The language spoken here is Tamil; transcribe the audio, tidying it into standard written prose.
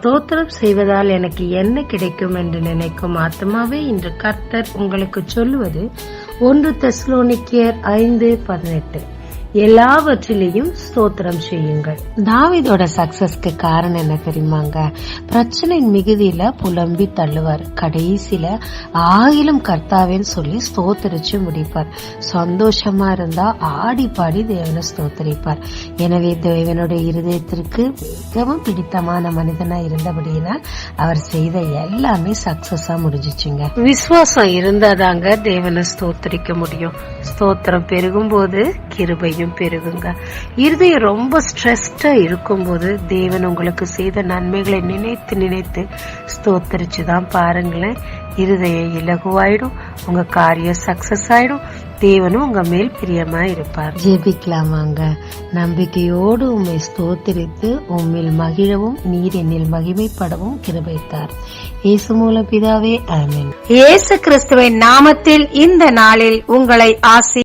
ஸ்தோத்திரம் செய்வதால் எனக்கு என்ன கிடைக்கும் என்று நினைக்கும் ஆத்மாவே, இன்று கர்த்தர் உங்களுக்கு சொல்லுவது 1 தெசலோனிக்கேயர் 5:18. எல்லாவற்றிலையும் ஸ்தோத்திரம் செய்யுங்கள். தாவீதோட சக்சஸ்க்கு காரணம் என்ன தெரியுமாங்க? பிரச்சனையின் மிகுதியில புலம்பி தள்ளுவார், கடைசியில ஆயிலும் கர்த்தாவேன்னு சொல்லி ஸ்தோத்தரிச்சு முடிப்பார். சந்தோஷமா இருந்தா ஆடி பாடி தேவனை ஸ்தோத்தரிப்பார். எனவே தேவனுடைய இருதயத்திற்கு மிகவும் பிடித்தமான மனிதனா இருந்தபடியினால் அவர் செய்த எல்லாமே சக்சஸா முடிஞ்சிச்சுங்க. விசுவாசம் இருந்தாதாங்க தேவனை ஸ்தோத்தரிக்க முடியும். ஸ்தோத்திரம் பெருகும் போது கிருபையும் பெருகுங்க. இருதயம் ரொம்ப ஸ்ட்ரெஸ்டா இருக்கும் போது தேவன் உங்களுக்கு செய்த நன்மைகளை நினைத்து நினைத்து ஸ்தோத்தரிச்சுதான் பாருங்களேன். இருதயம் இலகுவாயிடும், உங்க காரியம் சக்சஸ் ஆயிடும், தேவனும் உங்க மேல் பிரியமா இருப்பார். ஜெபிக்கலாமாங்க. நம்பிக்கையோடு உம்மை ஸ்தோத்தரித்து உம்மில் மகிழவும் நீர் என்னில் மகிமைப்படவும் கிருபைத்தார். இயேசு மூலம் பிதாவே, ஆமென். இயேசு கிறிஸ்துவின் நாமத்தில் இந்த நாளில் உங்களை